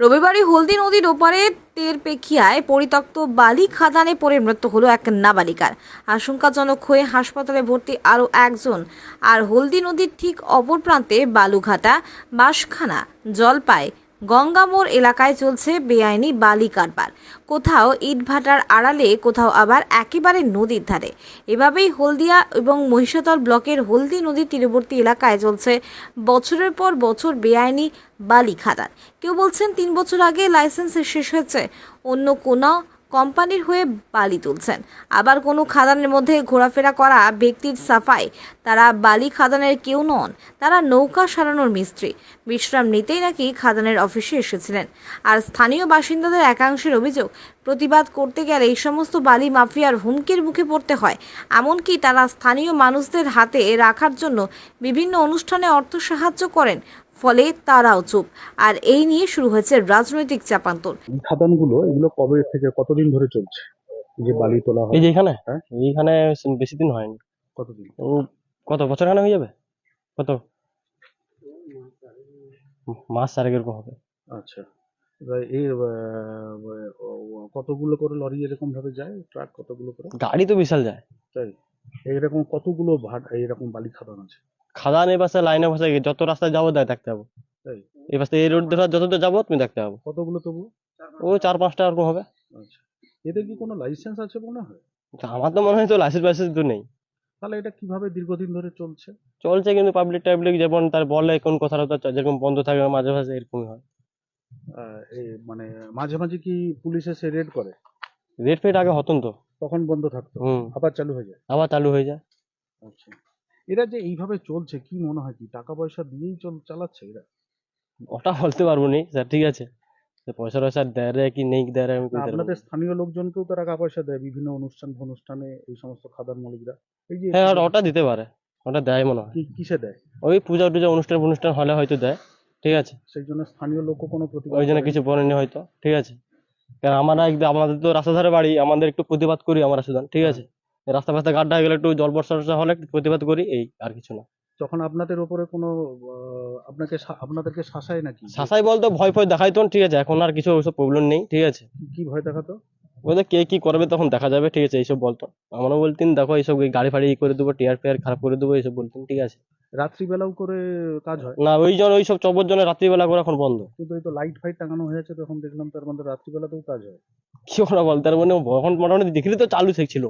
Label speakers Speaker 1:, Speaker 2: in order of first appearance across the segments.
Speaker 1: রবিবারে হলদি নদীর ওপারে তেরপেখিয়ায় পরিত্যক্ত বালি খাদানে পড়ে মৃত্যু হলো এক নাবালিকার। আশঙ্কাজনক হয়ে হাসপাতালে ভর্তি আরও একজন। আর হলদি নদীর ঠিক অপর প্রান্তে বালুঘাটা, বাঁশখানা, জলপাই, গঙ্গামোড় এলাকায় চলছে বেআইনি বালি কারবার। কোথাও ইটভাটার আড়ালে, কোথাও আবার একেবারে নদীর ধারে। এভাবেই হলদিয়া এবং মহিষাদল ব্লকের হলদি নদীর তীরবর্তী এলাকায় চলছে বছরের পর বছর বেআইনি বালি খাদান। কেউ বলছেন 3 বছর আগে লাইসেন্স শেষ হয়েছে, অন্য কোনো কোম্পানির হয়ে বালি তুলছেন। আবার কোনো খাদানের মধ্যে ঘোরাফেরা করা ব্যক্তির সাফাই, তারা বালি খাদানের কেউ নন, তারা নৌকা সারানোর মিস্ত্রি। বিশ্রাম নিতেই নাকি খাদানের অফিসে এসেছিলেন। আর স্থানীয় বাসিন্দাদের একাংশের অভিযোগ, প্রতিবাদ করতে গেলে এই সমস্ত বালি মাফিয়ার হুমকির মুখে পড়তে হয়। এমনকি তারা স্থানীয় মানুষদের হাতে রাখার জন্য বিভিন্ন অনুষ্ঠানে অর্থ সাহায্য করেন, ফলে তারাও চুপ। আর এই নিয়ে শুরু হয়েছে রাজনৈতিক চাপান্তর।
Speaker 2: খাদানগুলো এগুলো কবে থেকে কতদিন ধরে চলছে? এই যে বালি তোলা হয়
Speaker 3: এই যে এখানে
Speaker 2: হ্যাঁ
Speaker 3: এইখানে বেশি দিন হয়নি।
Speaker 2: কতদিন?
Speaker 3: কত বছর খানে হয়ে যাবে, কত মাস চারেক এরকম হবে।
Speaker 2: আচ্ছা, এবার এর কতগুলো করে লরি এরকম ভাবে যায়, ট্রাক কতগুলো করে?
Speaker 3: গাড়ি তো বিশাল যায়।
Speaker 2: তাই এইরকম কতগুলো এইরকম বালি খাদান আছে?
Speaker 3: খাদান এই পাশে লাইনের পাশে যত রাস্তায় যাবো দেখতে পাবো।
Speaker 2: তাই
Speaker 3: এই পাশে এই রোড ধরে যত দূর যাবো তুমি দেখতে পাবো।
Speaker 2: কতগুলো তবু?
Speaker 3: ওই 4-5টা এরকম হবে।
Speaker 2: আচ্ছা, এদের কি কোনো লাইসেন্স আছে মনে হয়?
Speaker 3: তা আমার তো মনে হয় তো লাইসেন্স তো নেই।
Speaker 2: তাহলে এটা কিভাবে দীর্ঘদিন ধরে চলছে?
Speaker 3: চলছে কিন্তু পাবলিক টাবলিক যেমন তার বলে কোন কথাটা তো যেরকম বন্ধ থাকে মাঝে মাঝে এরকমই হয়।
Speaker 2: এই মানে মাঝে মাঝে কি পুলিশ এসে রেড করে?
Speaker 3: রেট ফেট আগে হতন তো,
Speaker 2: তখন বন্ধ থাকতো, আবার চালু হয়ে যায়?
Speaker 3: আবার চালু হয়ে যায়।
Speaker 2: আচ্ছা, এরা যে এইভাবে চলছে কি মনে হয় কি টাকা পয়সা দিয়েই চালাচ্ছে এরা?
Speaker 3: ওটা বলতে পারবো নি স্যার, ঠিক আছে, পয়সা টয়সা দেয় রে কি নেই দেয় রে আমি
Speaker 2: না,
Speaker 3: কইতে পারবো
Speaker 2: আপনাদের
Speaker 3: না।
Speaker 2: স্থানীয় লোকজনকেও তো টাকা পয়সা দেয় বিভিন্ন অনুষ্ঠানে এই সমস্ত খাদান মালিকরা। এই যে
Speaker 3: হ্যাঁ ওটা দিতে পারে, ওটা দেয় মনে হয়।
Speaker 2: কিসে দেয়?
Speaker 3: ওই পূজা টুজা অনুষ্ঠান হলে হয়তো দেয়, ঠিক আছে।
Speaker 2: সেই জন্য স্থানীয় লোকও কোনো প্রতিবাদ
Speaker 3: ওই জন্য
Speaker 2: করেনি?
Speaker 3: কিছু বলেনি হয়তো, ঠিক আছে। কারণ আমরা আমাদের তো রাস্তা ধারে বাড়ি, আমাদের একটু প্রতিবাদ করি আমরা শুধু, ঠিক আছে। রাস্তা ফাস্তা গাড্ডা হয়ে গেলে একটু জল বর্ষা টর্ষা হলে একটু প্রতিবাদ করি, এই আর কিছু না।
Speaker 2: যখন আপনাদের উপরে কোনো আপনাদেরকে শাসায় নাকি?
Speaker 3: শাসাই বলতো ভয় ফয় দেখাইতো, ঠিক আছে। এখন আর কিছু ওইসব প্রবলেম নেই, ঠিক আছে।
Speaker 2: কি ভয় দেখাতো?
Speaker 3: ওদের কে কি করবে তখন দেখা যাবে, ঠিক আছে, এইসব বলতো। আমারও বলতেন দেখো এইসব গাড়ি ফাড়ি করে দেবো, টিয়ার ফেয়ার খারাপ করে দেবো, এইসব বলতেন, ঠিক আছে।
Speaker 2: রাত্রিবেলাও করে কাজ হয়?
Speaker 3: না ওই জন্য ওইসব চব্বর জন্য রাত্রিবেলা করে এখন বন্ধ।
Speaker 2: কিন্তু এই তো লাইট ফাইট টাঙানো হয়েছে, তখন দেখলাম তার মধ্যে রাত্রিবেলাতেও কাজ হয়।
Speaker 3: কি ওরা বলতে পারবো না, এখন মোটামুটি দেখলি তো চালু ছিল,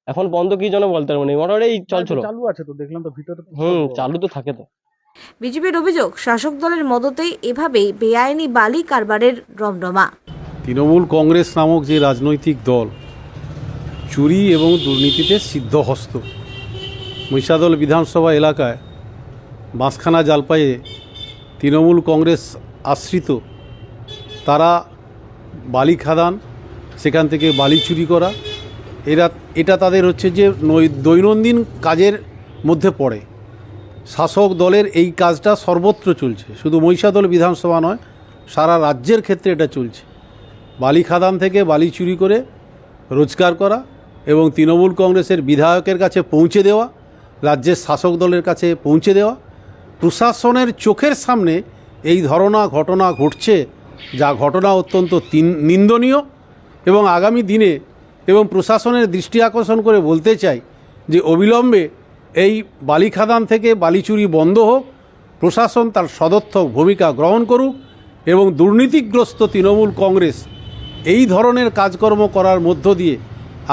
Speaker 3: এখন বন্ধ কি জন্য বলতে পারবো না, মোটামুটি এই চলছিল।
Speaker 2: চালু আছে তো, দেখলাম তো ভিতরে তো
Speaker 3: চালু তো থাকে তো।
Speaker 1: বিজেপির অভিযোগ, শাসক দলের মদতেই এভাবেই বেআইনি বালি কারবারের রমরমা।
Speaker 4: তৃণমূল কংগ্রেস নামক যে রাজনৈতিক দল চুরি এবং দুর্নীতিতে সিদ্ধহস্ত। মহিষাদল বিধানসভা এলাকায় বাঁশখানা জালপাইয়ে তৃণমূল কংগ্রেস আশ্রিত তারা বালি খাদান, সেখান থেকে বালি চুরি করা, এটা তাদের হচ্ছে যে দৈনন্দিন কাজের মধ্যে পড়ে। শাসক দলের এই কাজটা সর্বত্র চলছে, শুধু মহিষাদল বিধানসভা নয়, সারা রাজ্যের ক্ষেত্রে এটা চলছে। বালি খাদান থেকে বালি চুরি করে রোজগার করা এবং তৃণমূল কংগ্রেসের বিধায়কের কাছে পৌঁছে দেওয়া, রাজ্যের শাসক দলের কাছে পৌঁছে দেওয়া। প্রশাসনের চোখের সামনে এই ধরনের ঘটনা ঘটছে, যা ঘটনা অত্যন্ত নিন্দনীয়। এবং আগামী দিনে এবং প্রশাসনের দৃষ্টি আকর্ষণ করে বলতে চাই যে অবিলম্বে এই বালি খাদান থেকে বালি চুরি বন্ধ হোক, প্রশাসন তার সদর্থক ভূমিকা গ্রহণ করুক এবং দুর্নীতিগ্রস্ত তৃণমূল কংগ্রেস এই ধরনের কাজকর্ম করার মধ্য দিয়ে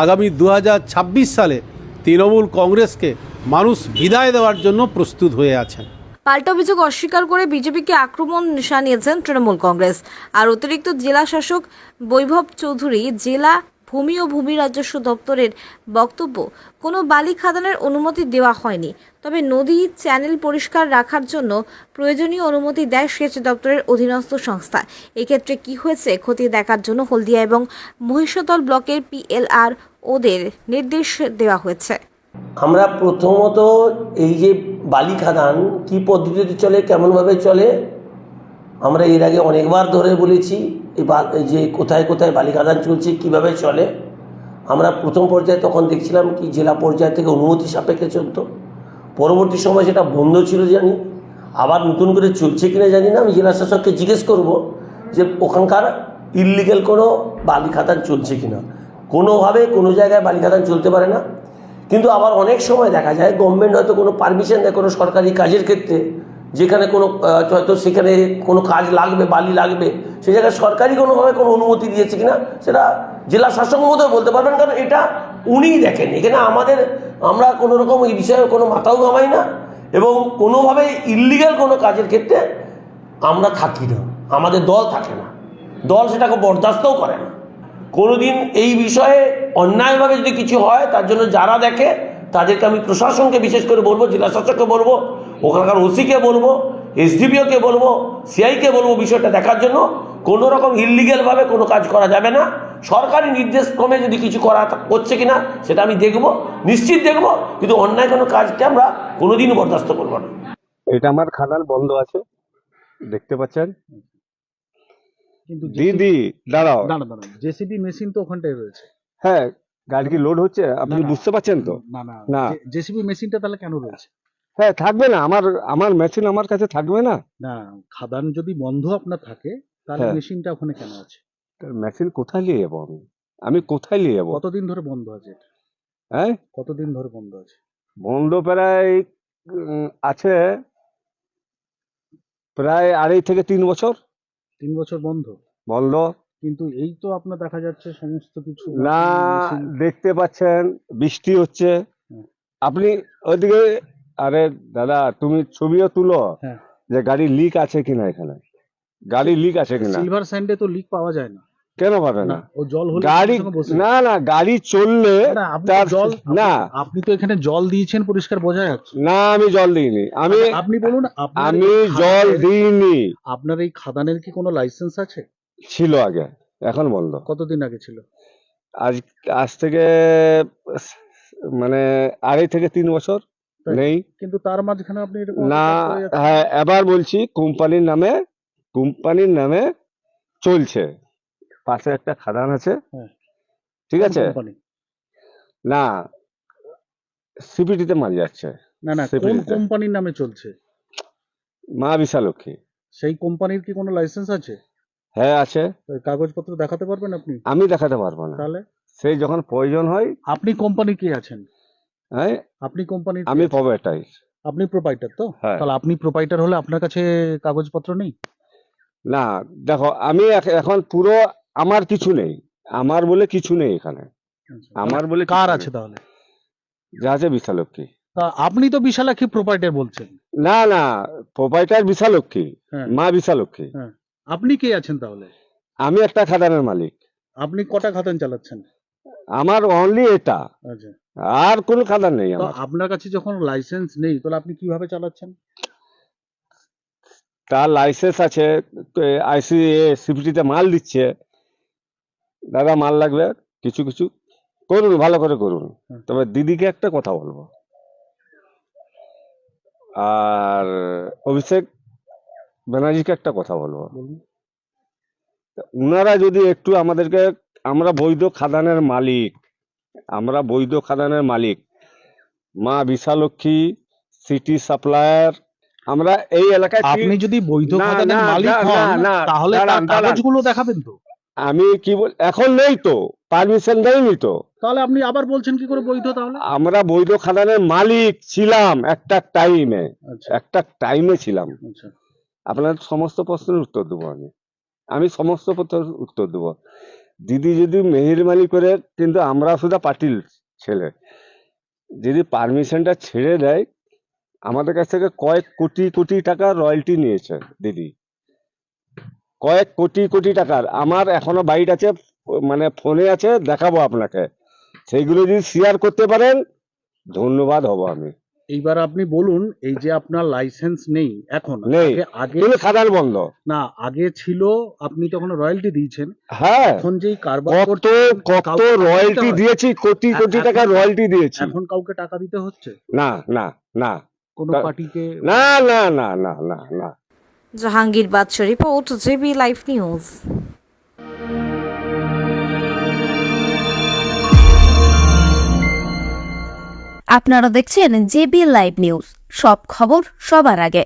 Speaker 4: আগামী 2026 সালে তৃণমূল কংগ্রেসকে মানুষ বিদায় দেওয়ার জন্য প্রস্তুত হয়ে আছেন।
Speaker 1: পাল্টা অভিযোগ অস্বীকার করে বিজেপিকে আক্রমণ শানিয়েছেন তৃণমূল কংগ্রেস। আর অতিরিক্ত জেলা শাসক বৈভব চৌধুরী, জেলা ভূমি ও ভূমি রাজস্ব দপ্তরের বক্তব্য, কোনো বালি খাদানের অনুমতি দেওয়া হয়নি, তবে নদী চ্যানেল পরিষ্কার রাখার জন্য প্রয়োজনীয় অনুমতি দেয় সেচ দপ্তরের অধীনস্থ সংস্থা। এক্ষেত্রে কি হয়েছে খতিয়ে দেখার জন্য হলদিয়া এবং মহিষাদল ব্লকের PLR ওদের নির্দেশ দেওয়া হয়েছে।
Speaker 5: আমরা প্রথমত এই যে বালি খাদান কী পদ্ধতিতে চলে, কেমনভাবে চলে, আমরা এর আগে অনেকবার ধরে বলেছি। এই যে কোথায় কোথায় বালি খাদান চলছে, কীভাবে চলে। আমরা প্রথম পর্যায়ে তখন দেখছিলাম কি জেলা পর্যায় থেকে অনুমতি সাপেক্ষে চলত, পরবর্তী সময় সেটা বন্ধ ছিল জানি, আবার নতুন করে চলছে কিনা জানি না। আমি জেলা শাসককে জিজ্ঞেস করব যে ওখানকার ইললিগ্যাল কোনো বালি খাদান চলছে কিনা। কোনোভাবে কোনো জায়গায় বালি খাদান চলতে পারে না। কিন্তু আবার অনেক সময় দেখা যায় গভর্নমেন্ট হয়তো কোনো পারমিশন দেয় কোনো সরকারি কাজের ক্ষেত্রে, যেখানে কোনো হয়তো সেখানে কোনো কাজ লাগবে, বালি লাগবে, সেই জায়গায় সরকারি কোনোভাবে কোনো অনুমতি দিয়েছে কিনা সেটা জেলা শাসক মহোদয় বলতে পারবেন, কারণ এটা উনিই দেখেন। এখানে আমরা কোনো রকম এই বিষয়ে কোনো মাথাও ঘামাই না, এবং কোনোভাবে ইললিগ্যাল কোনো কাজের ক্ষেত্রে আমরা থাকি না, আমাদের দল থাকে না, দল সেটাকে বরদাস্তও করে না কোনোদিন। এই বিষয়ে অন্যায়ভাবে যদি কিছু হয় তার জন্য যারা দেখে তাদেরকে আমি প্রশাসনকে বিশেষ করে বলবো, জেলা শাসককে বলবো, ওখানকার ওসিকে বলবো, এসডিপিওকে বলবো, সিআইকে বলবো বিষয়টা দেখার জন্য। কোনো রকম ইললিগ্যালভাবে কোনো কাজ করা যাবে না। সরকারি নির্দেশ ক্রমে যদি কিছু হচ্ছে কিনা সেটা আমি দেখব, নিশ্চিত দেখব, কিন্তু অন্যায় কোনো কাজকে আমরা কোনোদিনও বরদাস্ত করবো না।
Speaker 6: এটা আমার খাদান বন্ধ আছে, দেখতে পাচ্ছেন।
Speaker 2: কিন্তু
Speaker 6: দিদি দাঁড়াও,
Speaker 2: দাঁড়ান, জেসিবি মেশিন তো ওখানটায় রয়েছে।
Speaker 6: হ্যাঁ গাড়ি কি লোড হচ্ছে আপনি
Speaker 2: না, না।
Speaker 6: বুঝতে পারছেন তো?
Speaker 2: না না
Speaker 6: না।
Speaker 2: জেসিবি মেশিনটা তাহলে কেন রয়েছে?
Speaker 6: হ্যাঁ থাকবে না, আমার মেশিন আমার কাছে থাকবে না।
Speaker 2: না, খাদান যদি বন্ধ আপনার থাকে তাহলে
Speaker 6: হ্যাঁ।
Speaker 2: মেশিনটা ওখানে কেন আছে?
Speaker 6: মেশিন কোথায় নিয়ে যাবো আমি কোথায় নিয়ে যাবো?
Speaker 2: কতদিন ধরে বন্ধ আছে এটা?
Speaker 6: হ্যাঁ
Speaker 2: কতদিন ধরে বন্ধ আছে?
Speaker 6: বন্ধ আছে প্রায় 2.5 থেকে 3 বছর
Speaker 2: 3 বছর বন্ধ।
Speaker 6: বন্ধ।
Speaker 2: কিন্তু এই তো আপনার দেখা যাচ্ছে সমস্ত কিছু
Speaker 6: না
Speaker 2: মেশিন।
Speaker 6: দেখতে পাচ্ছেন বৃষ্টি হচ্ছে,
Speaker 2: হুম।
Speaker 6: আপনি ওইদিকে, আরে দাদা তুমি ছবিও তুলো
Speaker 2: হ্যাঁ।
Speaker 6: যে গাড়ি লিক আছে কিনা, এখানে গাড়ি লিক আছে কিনা।
Speaker 2: সিলভার স্যান্ডে তো লিক পাওয়া যায় না।
Speaker 6: কেন পাবে না?
Speaker 2: ও জল হলে
Speaker 6: গাড়ি
Speaker 2: সঙ্গে বসে।
Speaker 6: না না গাড়ি চললে
Speaker 2: না, আপনি তো
Speaker 6: তার
Speaker 2: জল
Speaker 6: না
Speaker 2: আপনি তো এখানে জল দিয়েছেন, পরিষ্কার বোঝা যাচ্ছে।
Speaker 6: না আমি জল দিইনি,
Speaker 2: আপনি বলুন, আপনার
Speaker 6: আমি
Speaker 2: এই
Speaker 6: জল
Speaker 2: খাদানের-
Speaker 6: দিইনি।
Speaker 2: আপনার এই খাদানের কি কোনো লাইসেন্স আছে?
Speaker 6: ছিল আগে, এখন বন্ধ।
Speaker 2: কতদিন আগে ছিল?
Speaker 6: আজ থেকে মানে 2.5 থেকে 3 বছর
Speaker 2: তাই?
Speaker 6: নেই।
Speaker 2: কিন্তু তার মাঝখানে আপনি এরকম
Speaker 6: না
Speaker 2: অপরাধ করে যাচ্ছেন।
Speaker 6: হ্যাঁ এবার বলছি কোম্পানির নামে চলছে, পাশে একটা খাদান আছে।
Speaker 2: হ্যাঁ।
Speaker 6: ঠিক
Speaker 2: কোন
Speaker 6: আছে।
Speaker 2: কোম্পানি?
Speaker 6: না সিপিটিতে মাল যাচ্ছে।
Speaker 2: না না, কোন
Speaker 6: সিপিটিতে
Speaker 2: কোম্পানির নামে চলছে?
Speaker 6: মা বিশালক্ষী।
Speaker 2: সেই কোম্পানির কি কোনো লাইসেন্স আছে?
Speaker 6: হ্যাঁ আছে।
Speaker 2: তো এই কাগজপত্র দেখাতে পারবেন আপনি?
Speaker 6: আমি দেখাতে পারবো না,
Speaker 2: তাহলে
Speaker 6: সেই যখন প্রয়োজন হয়।
Speaker 2: আপনি কোম্পানি কি আছেন?
Speaker 6: হ্যাঁ
Speaker 2: আপনি কোম্পানির
Speaker 6: আমি প্রোভাইডার।
Speaker 2: আপনি প্রোপাইটার তো?
Speaker 6: হ্যাঁ।
Speaker 2: তাহলে আপনি প্রোপাইটার হলে আপনার কাছে কাগজপত্র নেই?
Speaker 6: না দেখো আমি এখন পুরো আমার কিছু নেই, আমার বলে কিছু নেই এখানে, আমার বলে
Speaker 2: কার
Speaker 6: কিছু
Speaker 2: আছে
Speaker 6: নেই।
Speaker 2: তাহলে?
Speaker 6: যা আছে বিশালক্ষী।
Speaker 2: তা আপনি তো বিশালাক্ষী প্রোপাইটার বলছেন।
Speaker 6: না না প্রোভাইডার বিশালক্ষী,
Speaker 2: হ্যাঁ।
Speaker 6: মা বিশালক্ষী।
Speaker 2: হ্যাঁ। আপনি কে আছেন তাহলে?
Speaker 6: আমি একটা খাদানের মালিক,
Speaker 2: আপনি কটা খাদান চালাচ্ছেন?
Speaker 6: আমার অনলি এটা,
Speaker 2: আচ্ছা।
Speaker 6: আর কোনো খাদান নেই
Speaker 2: তো
Speaker 6: আমার।
Speaker 2: আপনার কাছে যখন লাইসেন্স নেই তাহলে আপনি কিভাবে চালাচ্ছেন?
Speaker 6: তার লাইসেন্স আছে, সিপিটিতে মাল দিচ্ছে, দাদা মাল লাগবে, কিছু কিছু করুন, ভালো করে করুন।
Speaker 2: হুম।
Speaker 6: তবে দিদিকে একটা কথা বলবো, আর অভিষেক ব্যানার্জিকে একটা কথা বলবো,
Speaker 2: বলুন।
Speaker 6: উনারা যদি একটু আমাদেরকে, আমরা বৈধ খাদানের মালিক, মা বিশালক্ষী, সিটি সাপ্লায়ার, আমরা এই এলাকায়
Speaker 2: আপনি যদি বৈধ
Speaker 6: না,
Speaker 2: খাদানের
Speaker 6: না,
Speaker 2: মালিক
Speaker 6: না,
Speaker 2: হন
Speaker 6: না,
Speaker 2: তাহলে তার
Speaker 6: দাঁড়ান, দাঁড়ান।
Speaker 2: কাগজগুলো দেখাবেন তো?
Speaker 6: আমি কি এখন নেই তো, পারমিশন দেয়নি তো।
Speaker 2: তাহলে আপনি আবার বলছেন কি করে বৈধ তাহলে?
Speaker 6: আমরা বৈধ খাদানের মালিক ছিলাম একটা
Speaker 2: আচ্ছা
Speaker 6: টাইমে ছিলাম।
Speaker 2: আচ্ছা।
Speaker 6: আপনার সমস্ত প্রশ্নের উত্তর দেবো, আমি সমস্ত প্রশ্নের উত্তর দেবো। দিদি যদি মেহেরবানি করে, কিন্তু আমরা শুধু পার্টির ছেলে, যদি পারমিশনটা ছেড়ে দেয়, আমাদের কাছ থেকে কয়েক কোটি টাকা রয়্যালটি নিয়েছে দিদি, কয়েক কোটি টাকার। আমার এখনো বাইট আছে, মানে ফোনে আছে, দেখাবো আপনাকে, সেইগুলো যদি শেয়ার করতে পারেন ধন্যবাদ হব আমি।
Speaker 2: এইবার আপনি বলুন, এই যে আপনার লাইসেন্স নেই এখন,
Speaker 6: নেই,
Speaker 2: আগে
Speaker 6: কিন্তু খাদান বন্ধ।
Speaker 2: না, আগে ছিল, আপনি তখন রয়্যালটি দিয়েছেন।
Speaker 6: হ্যাঁ
Speaker 2: এখন যেই কারবার
Speaker 6: কত
Speaker 2: করছেন,
Speaker 6: কত
Speaker 2: কাউকে টাকা
Speaker 6: রয়্যালটি
Speaker 2: দিতে হয়?
Speaker 6: দিয়েছি, কোটি
Speaker 2: এখন-
Speaker 6: টাকা রয়্যালটি দিয়েছি।
Speaker 2: এখন কাউকে টাকা দিতে হচ্ছে?
Speaker 6: না না না
Speaker 2: কোনো
Speaker 6: তা-
Speaker 2: পার্টিকে?
Speaker 6: না না না না না না।
Speaker 1: জাহাঙ্গীর বাদশা রিপোর্ট, জেবি লাইভ নিউজ।
Speaker 7: আপনারা দেখছেন জেবি লাইভ নিউজ, সব খবর সবার আগে।